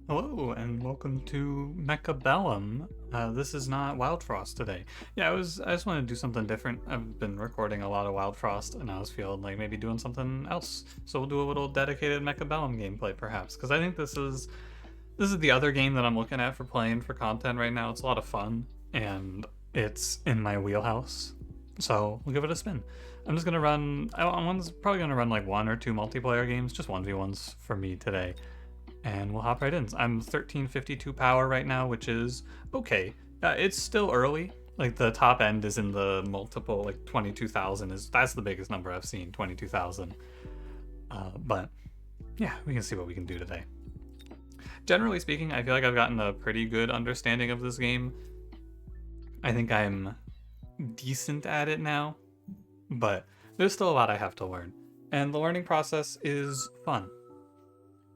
Hello and welcome to Mechabellum. This is not Wild Frost today. I just wanted to do something different. I've been recording a lot of Wild Frost and I was feeling like maybe doing something else. So we'll do a little dedicated Mechabellum gameplay perhaps, because I think this is the other game that I'm looking at for playing for content right now. It's a lot of fun and it's in my wheelhouse. So we'll give it a spin. I'm just gonna run. I'm probably gonna run like one or two multiplayer games, just 1v1s for me today. And we'll hop right in. I'm 1352 power right now, which is okay. It's still early. Like the top end is in the multiple, like 22,000 that's the biggest number I've seen, 22,000. But yeah, we can see what we can do today. Generally speaking, I feel like I've gotten a pretty good understanding of this game. I think I'm decent at it now, but there's still a lot I have to learn. And the learning process is fun.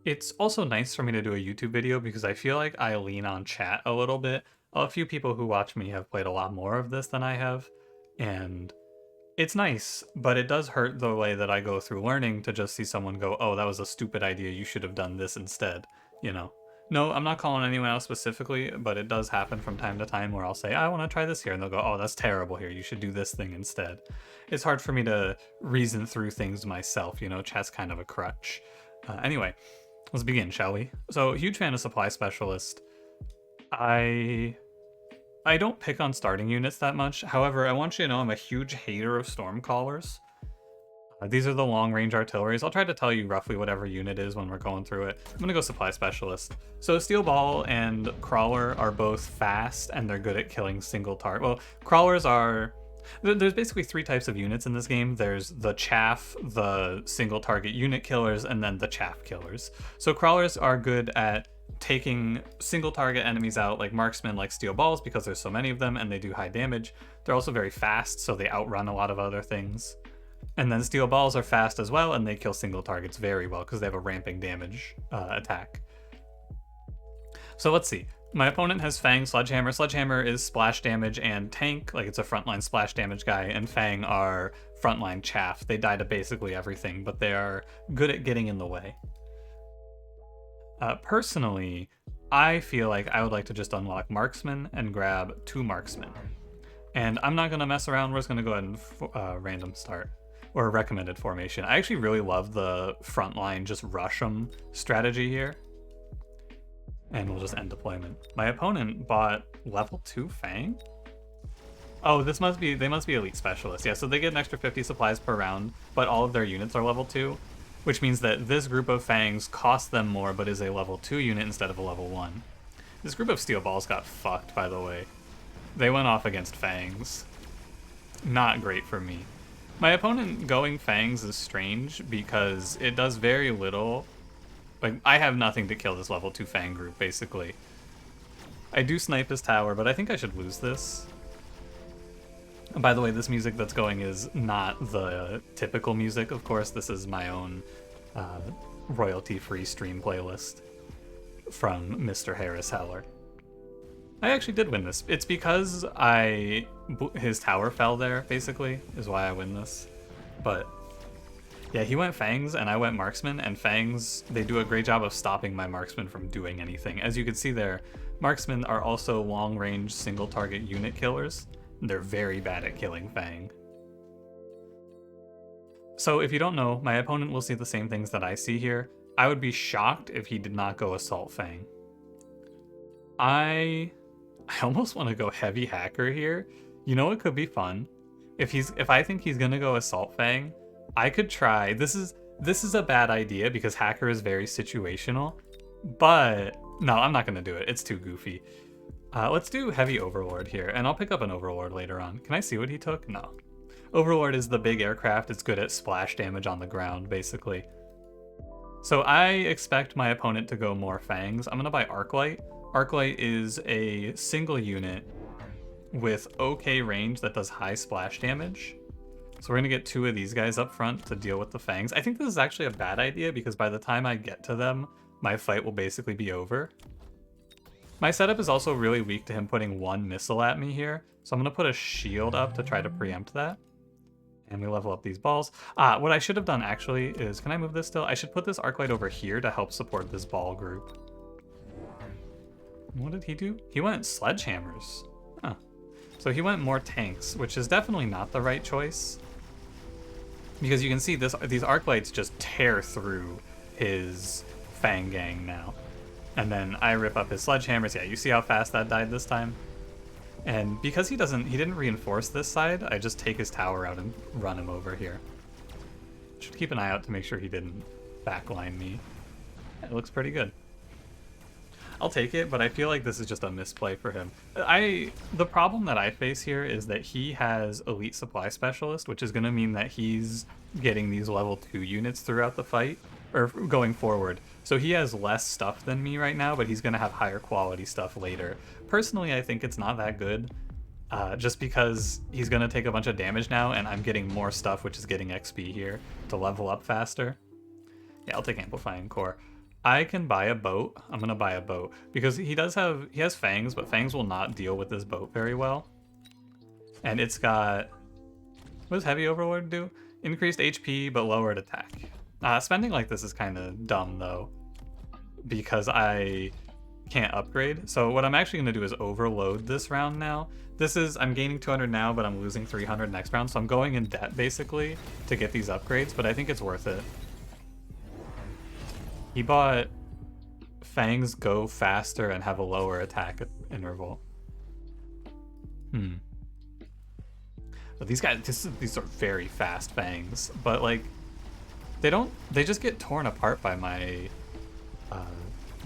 It's also nice for me to do a YouTube video because I feel like I lean on chat a little bit. A few people who watch me have played a lot more of this than I have, and it's nice, but it does hurt the way that I go through learning to just see someone go, oh, that was a stupid idea, you should have done this instead, you know? No, I'm not calling anyone out specifically, but it does happen from time to time where I'll say, I want to try this here, and they'll go, oh, that's terrible here, you should do this thing instead. It's hard for me to reason through things myself, you know, chat's kind of a crutch. Anyway, let's begin, shall we? So, huge fan of Supply Specialist. I don't pick on starting units that much. However, I want you to know I'm a huge hater of Stormcallers. These are the long-range artilleries. I'll try to tell you roughly whatever unit is when we're going through it. I'm gonna go Supply Specialist. So Steel Ball and Crawler are both fast, and they're good at killing single target. Well, Crawlers are... There's basically three types of units in this game. There's the chaff, the single target unit killers, and then the chaff killers. So Crawlers are good at taking single target enemies out, like marksmen, like Steel Balls, because there's so many of them and they do high damage. They're also very fast, so they outrun a lot of other things. And then Steel Balls are fast as well, and they kill single targets very well because they have a ramping damage attack. So let's see. My opponent has Fang, Sledgehammer. Sledgehammer is splash damage and tank, like it's a frontline splash damage guy, and Fang are frontline chaff. They die to basically everything, but they are good at getting in the way. Personally, I feel like I would like to just unlock Marksman and grab 2 Marksmen. And I'm not going to mess around, we're just going to go ahead and random start. Or recommended formation. I actually really love the frontline just rush them strategy here. And we'll just end deployment. My opponent bought level 2 Fang? Oh, they must be elite specialists. Yeah, so they get an extra 50 supplies per round, but all of their units are level 2, which means that this group of Fangs costs them more, but is a level 2 unit instead of a level 1. This group of Steel Balls got fucked, by the way. They went off against Fangs. Not great for me. My opponent going Fangs is strange because it does very little. Like, I have nothing to kill this level 2 Fang group, basically. I do snipe his tower, but I think I should lose this. And by the way, this music that's going is not the typical music, of course. This is my own royalty-free stream playlist from Mr. Harris Heller. I actually did win this. It's because his tower fell there, basically, is why I win this. But yeah, he went Fangs and I went Marksman, and Fangs, they do a great job of stopping my Marksman from doing anything. As you can see there, Marksmen are also long-range single-target unit killers. They're very bad at killing Fang. So if you don't know, my opponent will see the same things that I see here. I would be shocked if he did not go Assault Fang. I almost want to go Heavy Hacker here. You know, it could be fun. If I think he's gonna go Assault Fang, I could try. This is a bad idea because Hacker is very situational, but no, I'm not gonna do it. It's too goofy. Let's do Heavy Overlord here, and I'll pick up an Overlord later on. Can I see what he took? No. Overlord is the big aircraft. It's good at splash damage on the ground, basically. So I expect my opponent to go more Fangs. I'm gonna buy Arclight. Arclight is a single unit with okay range that does high splash damage. So we're gonna get 2 of these guys up front to deal with the Fangs. I think this is actually a bad idea because by the time I get to them, my fight will basically be over. My setup is also really weak to him putting 1 missile at me here, so I'm gonna put a shield up to try to preempt that. And we level up these balls. What I should have done actually is, can I move this still? I should put this Arclight over here to help support this ball group. What did he do? He went sledgehammers. Huh. So he went more tanks, which is definitely not the right choice. Because you can see these arc lights just tear through his Fang Gang now. And then I rip up his sledgehammers. Yeah, you see how fast that died this time? And because he didn't reinforce this side, I just take his tower out and run him over here. Should keep an eye out to make sure he didn't backline me. It looks pretty good. I'll take it, but I feel like this is just a misplay for him. The problem that I face here is that he has Elite Supply Specialist, which is going to mean that he's getting these level 2 units throughout the fight, or going forward. So he has less stuff than me right now, but he's going to have higher quality stuff later. Personally, I think it's not that good, just because he's going to take a bunch of damage now, and I'm getting more stuff, which is getting XP here to level up faster. Yeah, I'll take Amplifying Core. I can buy a boat. I'm gonna buy a boat because he has fangs, but fangs will not deal with this boat very well. And it's got, what does Heavy Overlord do? Increased HP but lowered attack. Spending like this is kind of dumb though, because I can't upgrade. So what I'm actually gonna do is overload this round now. I'm gaining 200 now, but I'm losing 300 next round. So I'm going in debt basically to get these upgrades, but I think it's worth it. He bought Fangs go faster and have a lower attack interval. But these guys, these are very fast Fangs, but like, they just get torn apart by my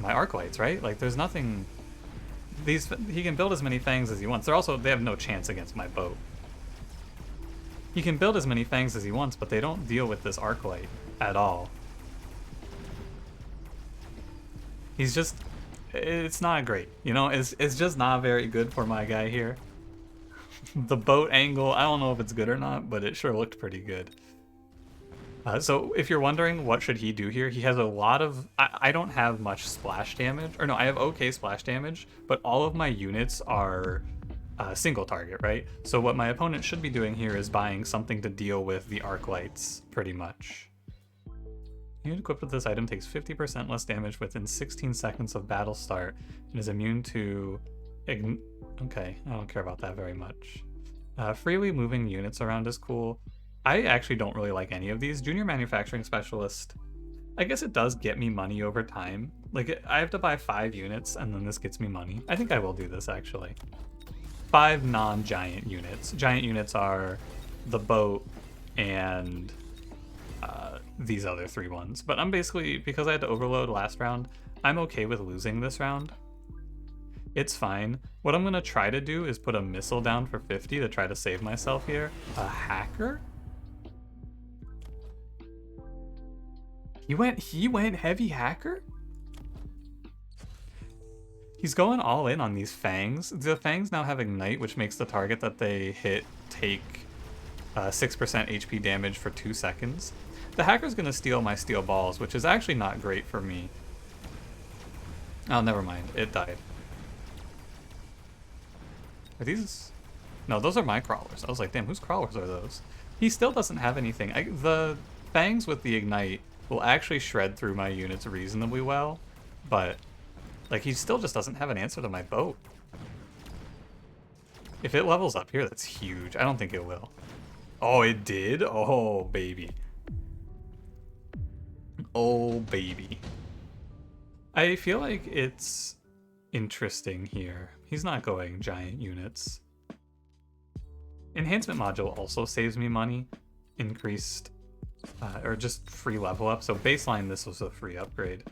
arc lights, right? Like there's nothing, he can build as many Fangs as he wants. They have no chance against my boat. He can build as many Fangs as he wants, but they don't deal with this arc light at all. It's not great, you know, it's just not very good for my guy here. The boat angle, I don't know if it's good or not, but it sure looked pretty good. So if you're wondering what should he do here, he has a lot of, I don't have much splash damage, or no, I have okay splash damage, but all of my units are single target, right? So what my opponent should be doing here is buying something to deal with the arc lights, pretty much. Unit equipped with this item takes 50% less damage within 16 seconds of battle start and is immune to... Okay, I don't care about that very much. Freely moving units around is cool. I actually don't really like any of these. Junior Manufacturing Specialist, I guess it does get me money over time. Like, I have to buy 5 units and then this gets me money. I think I will do this, actually. 5 non-giant units. Giant units are the boat and... these other 3 ones. But I'm basically, because I had to overload last round, I'm okay with losing this round. It's fine. What I'm going to try to do is put a missile down for 50 to try to save myself here. A hacker? He went heavy hacker? He's going all in on these fangs. The fangs now have ignite, which makes the target that they hit take 6% HP damage for 2 seconds. The hacker's gonna steal my steel balls, which is actually not great for me. Oh, never mind. It died. Are these... No, those are my crawlers. I was like, damn, whose crawlers are those? He still doesn't have anything. The fangs with the ignite will actually shred through my units reasonably well, but like he still just doesn't have an answer to my boat. If it levels up here, that's huge. I don't think it will. Oh, it did? Oh, baby. Oh, baby. I feel like it's interesting here. He's not going giant units. Enhancement module also saves me money. Increased, or just free level up. So baseline, this was a free upgrade.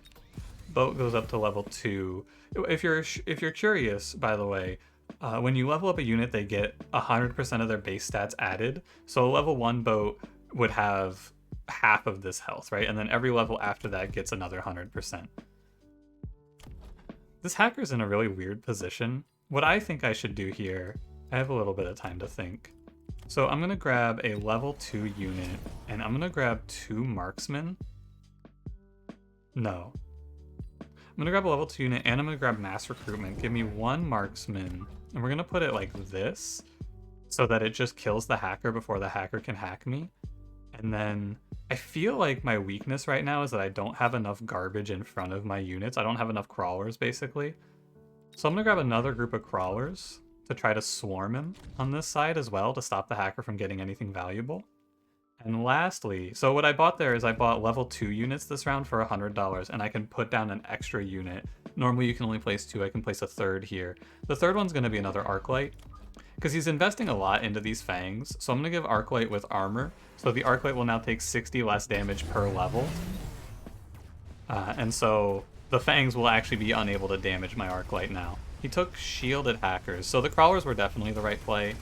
Boat goes up to level 2. If you're curious, by the way, when you level up a unit, they get 100% of their base stats added. So a level 1 boat would have half of this health, right? And then every level after that gets another 100%. This hacker's in a really weird position. What I think I should do here, I have a little bit of time to think. So I'm gonna grab a level 2 unit, and I'm gonna grab 2 marksmen. No. I'm gonna grab a level 2 unit, and I'm gonna grab mass recruitment. Give me 1 marksman, and we're gonna put it like this, so that it just kills the hacker before the hacker can hack me. And then I feel like my weakness right now is that I don't have enough garbage in front of my units. I don't have enough crawlers, basically. So I'm gonna grab another group of crawlers to try to swarm him on this side as well to stop the hacker from getting anything valuable. And lastly, so what I bought there is I bought level 2 units this round for $100, and I can put down an extra unit. Normally you can only place 2, I can place a third here. The third one's gonna be another Arclight, because he's investing a lot into these fangs, so I'm gonna give Arclight with armor, so the Arclight will now take 60 less damage per level. And so the fangs will actually be unable to damage my Arclight now. He took shielded hackers, so the crawlers were definitely the right play.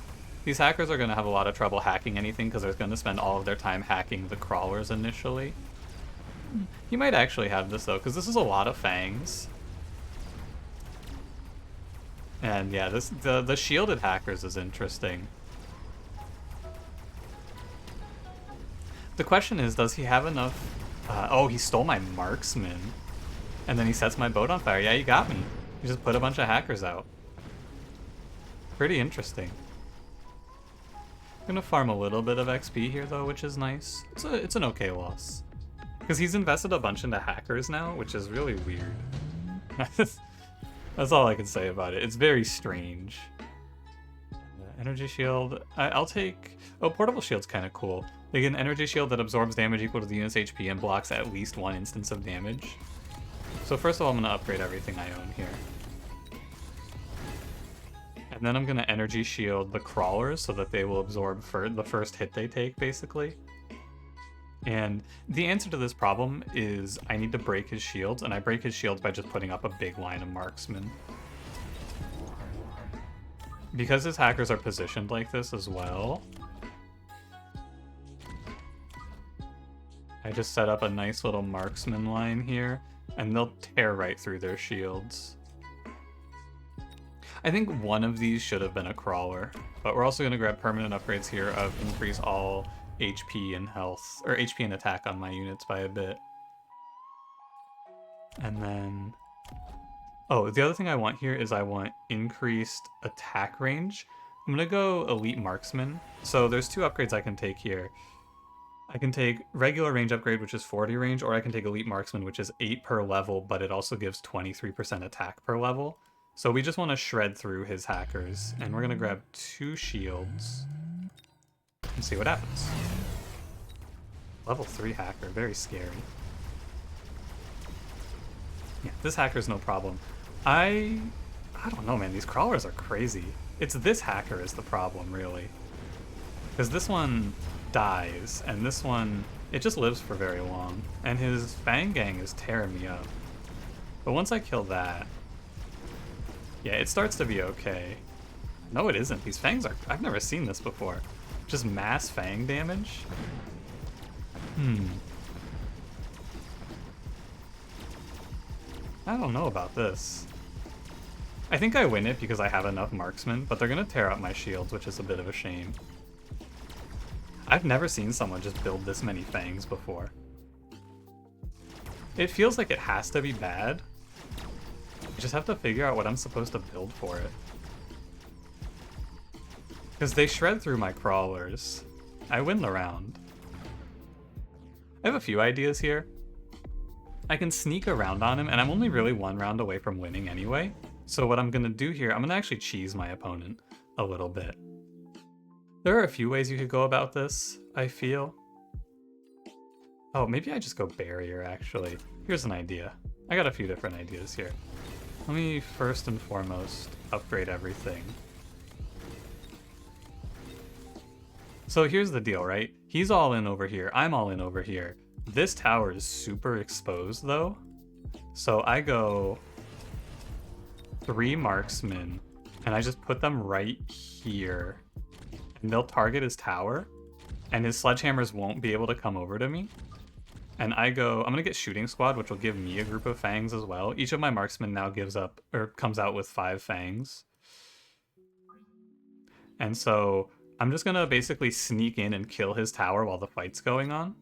These hackers are going to have a lot of trouble hacking anything because they're going to spend all of their time hacking the crawlers initially. He might actually have this though, because this is a lot of fangs. And yeah, the shielded hackers is interesting. The question is, does he have enough... oh, he stole my marksman. And then he sets my boat on fire. Yeah, you got me. You just put a bunch of hackers out. Pretty interesting. I'm gonna farm a little bit of XP here though, which is nice. It's an okay loss. Because he's invested a bunch into hackers now, which is really weird. That's all I can say about it. It's very strange. Energy shield. I'll take... Oh, portable shield's kind of cool. They get an energy shield that absorbs damage equal to the unit's HP and blocks at least 1 instance of damage. So first of all, I'm going to upgrade everything I own here. And then I'm going to energy shield the crawlers so that they will absorb for the first hit they take, basically. And the answer to this problem is I need to break his shields, and I break his shields by just putting up a big line of marksmen. Because his hackers are positioned like this as well, I just set up a nice little marksman line here, and they'll tear right through their shields. I think one of these should have been a crawler, but we're also going to grab permanent upgrades here of increase all HP and health, or HP and attack on my units by a bit. And then... Oh, the other thing I want here is I want increased attack range. I'm going to go Elite Marksman. So there's 2 upgrades I can take here. I can take regular range upgrade, which is 40 range, or I can take Elite Marksman, which is 8 per level, but it also gives 23% attack per level. So we just want to shred through his hackers, and we're going to grab 2 shields and see what happens. Level 3 hacker, very scary. Yeah, this hacker's no problem. I don't know, man, these crawlers are crazy. It's this hacker is the problem, really. Because this one dies, and this one, it just lives for very long. And his Fang Gang is tearing me up. But once I kill that, yeah, it starts to be okay. No, it isn't. These fangs are... I've never seen this before. Just mass fang damage? I don't know about this. I think I win it because I have enough marksmen, but they're going to tear up my shields, which is a bit of a shame. I've never seen someone just build this many fangs before. It feels like it has to be bad. I just have to figure out what I'm supposed to build for it. Because they shred through my crawlers. I win the round. I have a few ideas here. I can sneak around on him, and I'm only really 1 round away from winning anyway. So what I'm going to do here, I'm going to actually cheese my opponent a little bit. There are a few ways you could go about this, I feel. Oh, maybe I just go barrier, actually. Here's an idea. I got a few different ideas here. Let me first and foremost upgrade everything. So here's the deal, right? He's all in over here. I'm all in over here. This tower is super exposed, though. So I go 3 marksmen, and I just put them right here. And they'll target his tower, and his sledgehammers won't be able to come over to me. And I go, I'm going to get shooting squad, which will give me a group of fangs as well. Each of my marksmen now gives up, or comes out with 5 fangs. And so I'm just going to basically sneak in and kill his tower while the fight's going on,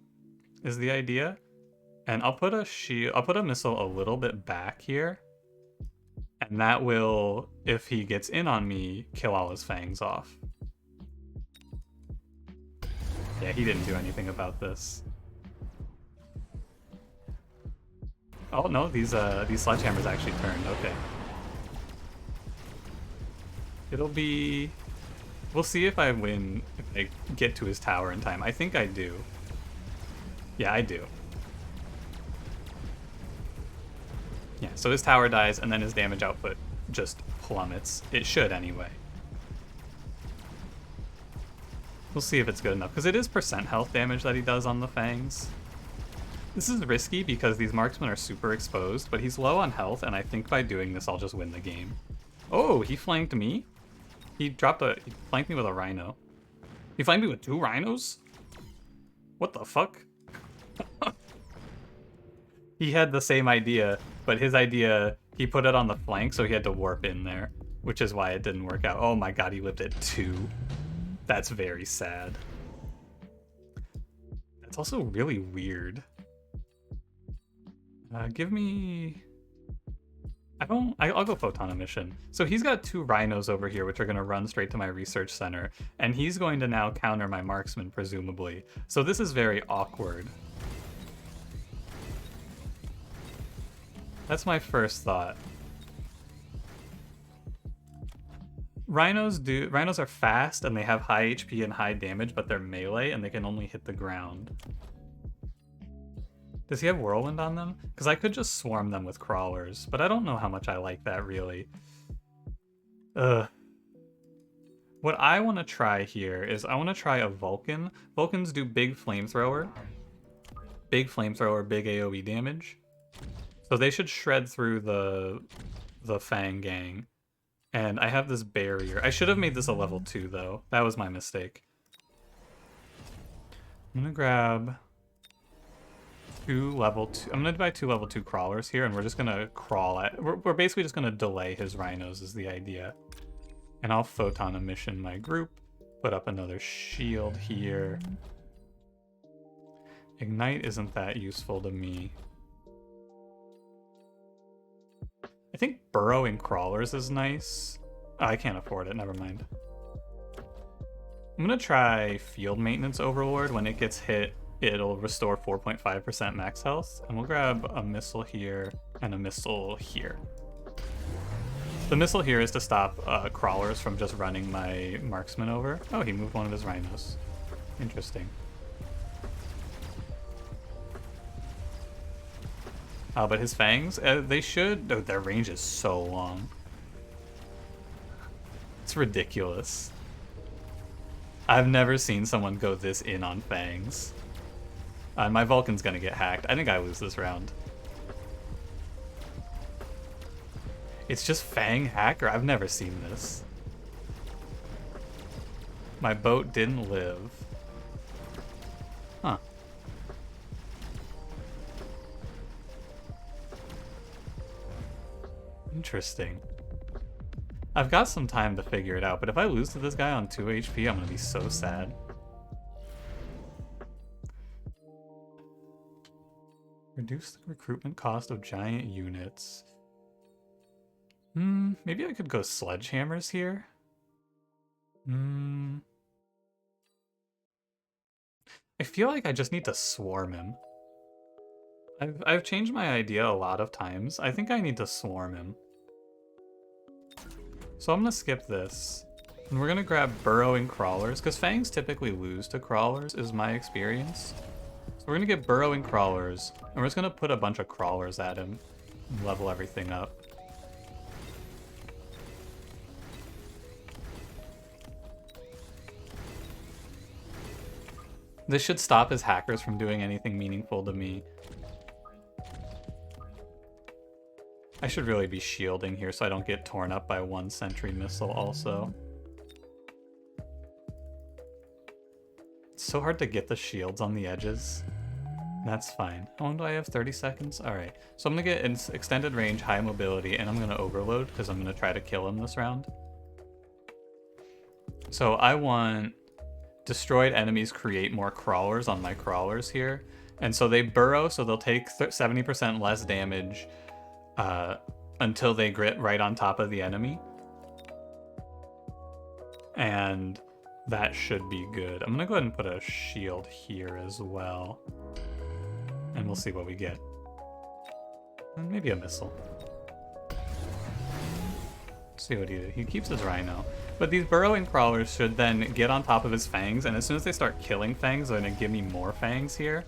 is the idea. And I'll put a missile a little bit back here. And that will, if he gets in on me, kill all his fangs off. Yeah, he didn't do anything about this. Oh no, these sledgehammers actually turned, okay. It'll be... We'll see if I win, if I get to his tower in time. I think I do. Yeah, I do. Yeah, so his tower dies, and then his damage output just plummets. It should, anyway. We'll see if it's good enough, because it is percent health damage that he does on the fangs. This is risky because these marksmen are super exposed, but he's low on health, and I think by doing this I'll just win the game. Oh, he flanked me? He flanked me with a rhino. He flanked me with 2 rhinos? What the fuck? He had the same idea, but his idea, he put it on the flank, so he had to warp in there, which is why it didn't work out. Oh my god, he lived at 2. That's very sad. That's also really weird. Give me... I'll go Photon Emission. So he's got 2 rhinos over here, which are going to run straight to my research center, and he's going to now counter my marksman, presumably. So this is very awkward. That's my first thought. Rhinos are fast, and they have high HP and high damage, but they're melee, and they can only hit the ground. Does he have Whirlwind on them? Because I could just swarm them with crawlers, but I don't know how much I like that, really. What I want to try here is I want to try a Vulcan. Vulcans do big flamethrower, big AoE damage. So they should shred through the Fang gang. And I have this barrier. I should have made this a level 2, though. That was my mistake. I'm going to grab... 2 level 2. I'm gonna buy 2 level 2 crawlers here, and we're just gonna crawl at. We're basically just gonna delay his rhinos, is the idea. And I'll Photon Emission my group. Put up another shield here. Ignite isn't that useful to me. I think burrowing crawlers is nice. Oh, I can't afford it. Never mind. I'm gonna try Field Maintenance Overlord. When it gets hit, it'll restore 4.5% max health, and we'll grab a missile here and a missile here. The missile here is to stop crawlers from just running my marksman over. Oh, he moved one of his rhinos. Interesting. But his fangs, they should... Oh, their range is so long. It's ridiculous. I've never seen someone go this in on fangs. My Vulcan's gonna get hacked. I think I lose this round. It's just Fang Hacker? I've never seen this. My boat didn't live. Huh. Interesting. I've got some time to figure it out, but if I lose to this guy on 2 HP, I'm gonna be so sad. Reduce the recruitment cost of giant units. Maybe I could go sledgehammers here. I feel like I just need to swarm him. I've changed my idea a lot of times. I think I need to swarm him. So I'm gonna skip this. And we're gonna grab burrowing crawlers, because fangs typically lose to crawlers, is my experience. So we're gonna get burrowing crawlers, and we're just gonna put a bunch of crawlers at him and level everything up. This should stop his hackers from doing anything meaningful to me. I should really be shielding here so I don't get torn up by 1 sentry missile also. It's so hard to get the shields on the edges. That's fine. How long do I have? 30 seconds? Alright. So I'm going to get extended range, high mobility, and I'm going to overload because I'm going to try to kill him this round. So I want destroyed enemies create more crawlers on my crawlers here. And so they burrow, so they'll take 70% less damage until they grit right on top of the enemy. And that should be good. I'm going to go ahead and put a shield here as well. And we'll see what we get. And maybe a missile. see what he did. He keeps his rhino. But these burrowing crawlers should then get on top of his fangs, and as soon as they start killing fangs, they're going to give me more fangs here.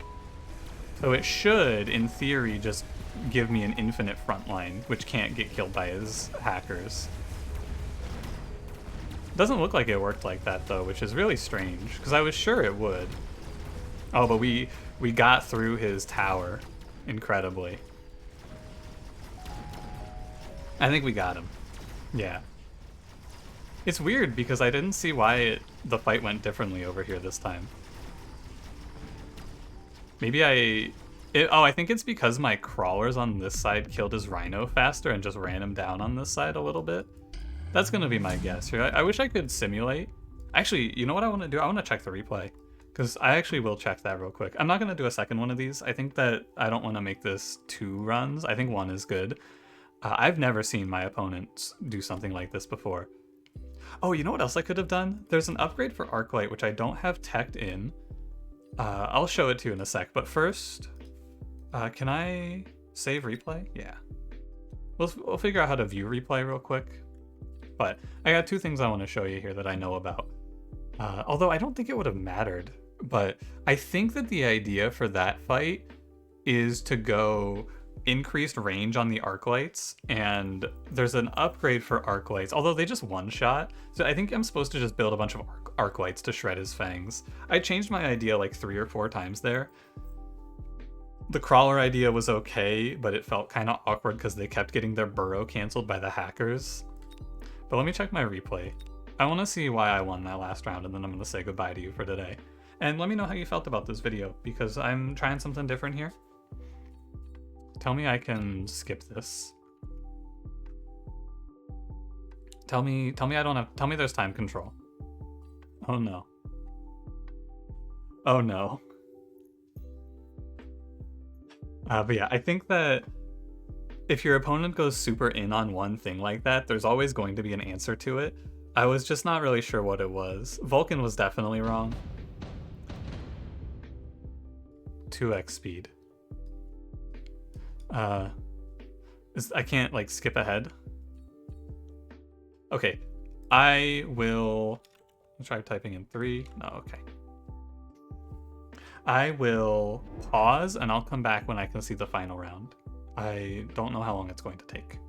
So it should, in theory, just give me an infinite front line, which can't get killed by his hackers. Doesn't look like it worked like that, though, which is really strange, because I was sure it would. Oh, but we got through his tower, incredibly. I think we got him. Yeah. It's weird, because I didn't see why the fight went differently over here this time. Maybe I think it's because my crawlers on this side killed his rhino faster and just ran him down on this side a little bit. That's gonna be my guess here. I wish I could simulate. Actually, you know what I want to do? I want to check the replay, because I actually will check that real quick. I'm not gonna do a second one of these. I think that I don't want to make this 2 runs. I think 1 is good. I've never seen my opponents do something like this before. Oh, you know what else I could have done? There's an upgrade for Arclight, which I don't have teched in. I'll show it to you in a sec, but first, can I save replay? Yeah. We'll figure out how to view replay real quick. But I got 2 things I want to show you here that I know about. Although I don't think it would have mattered, but I think that the idea for that fight is to go increased range on the arc lights, and there's an upgrade for arc lights, although they just one-shot. So I think I'm supposed to just build a bunch of arc lights to shred his fangs. I changed my idea like 3 or 4 times there. The crawler idea was okay, but it felt kind of awkward because they kept getting their burrow canceled by the hackers. But let me check my replay. I want to see why I won that last round, and then I'm going to say goodbye to you for today. And let me know how you felt about this video, because I'm trying something different here. Tell me I can skip this. Tell me I don't have, tell me there's time control. Oh no. Oh no. But yeah, I think that if your opponent goes super in on one thing like that, there's always going to be an answer to it. I was just not really sure what it was. Vulcan was definitely wrong. 2x speed. I can't like skip ahead. Okay, I will try typing in 3. No, okay. I will pause and I'll come back when I can see the final round. I don't know how long it's going to take.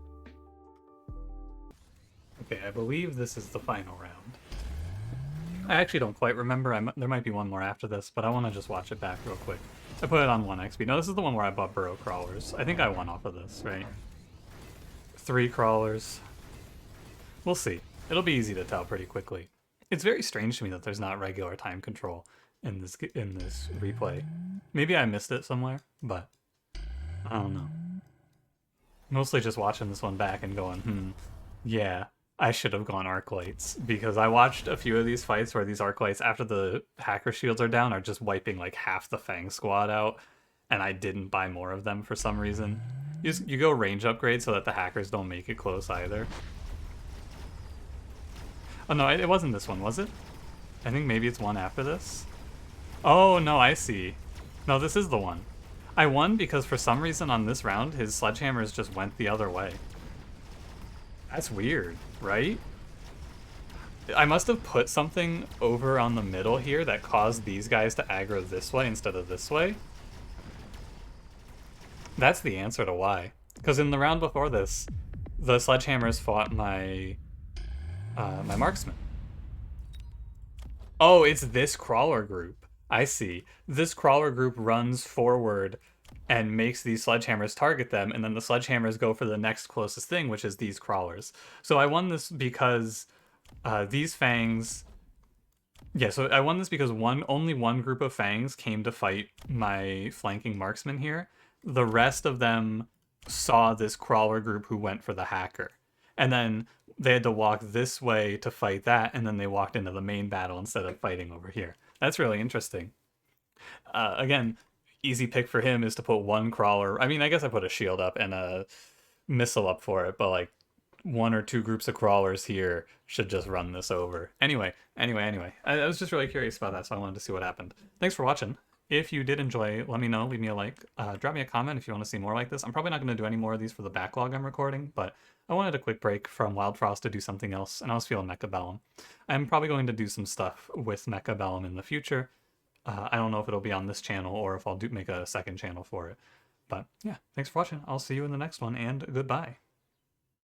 Okay, I believe this is the final round. I actually don't quite remember. There might be one more after this, but I want to just watch it back real quick. I put it on 1 XP. No, this is the one where I bought burrow crawlers. I think I won off of this, right? 3 crawlers. We'll see. It'll be easy to tell pretty quickly. It's very strange to me that there's not regular time control in this replay. Maybe I missed it somewhere, but I don't know. Mostly just watching this one back and going, yeah, I should have gone arc lights, because I watched a few of these fights where these arc lights, after the hacker shields are down, are just wiping like half the Fang squad out, and I didn't buy more of them for some reason. You go range upgrade so that the hackers don't make it close either. Oh no, it wasn't this one, was it? I think maybe it's one after this. Oh no, I see. No, this is the one. I won because for some reason on this round, his sledgehammers just went the other way. That's weird, right? I must have put something over on the middle here that caused these guys to aggro this way instead of this way. That's the answer to why. Because in the round before this, the sledgehammers fought my my marksman. Oh, it's this crawler group. I see. This crawler group runs forward and makes these sledgehammers target them, and then the sledgehammers go for the next closest thing, which is these crawlers. So I won this because these fangs... Yeah, so I won this because only one group of fangs came to fight my flanking marksman here. The rest of them saw this crawler group who went for the hacker. And then they had to walk this way to fight that, and then they walked into the main battle instead of fighting over here. That's really interesting. Again, easy pick for him is to put one crawler. I mean, I guess I put a shield up and a missile up for it, but like 1 or 2 groups of crawlers here should just run this over. Anyway. I was just really curious about that, so I wanted to see what happened. Thanks for watching. If you did enjoy, let me know. Leave me a like. Drop me a comment if you want to see more like this. I'm probably not going to do any more of these for the backlog I'm recording, but I wanted a quick break from Wild Frost to do something else, and I was feeling Mechabellum. I'm probably going to do some stuff with Mechabellum in the future. I don't know if it'll be on this channel or if I'll make a second channel for it. But yeah, thanks for watching. I'll see you in the next one, and goodbye.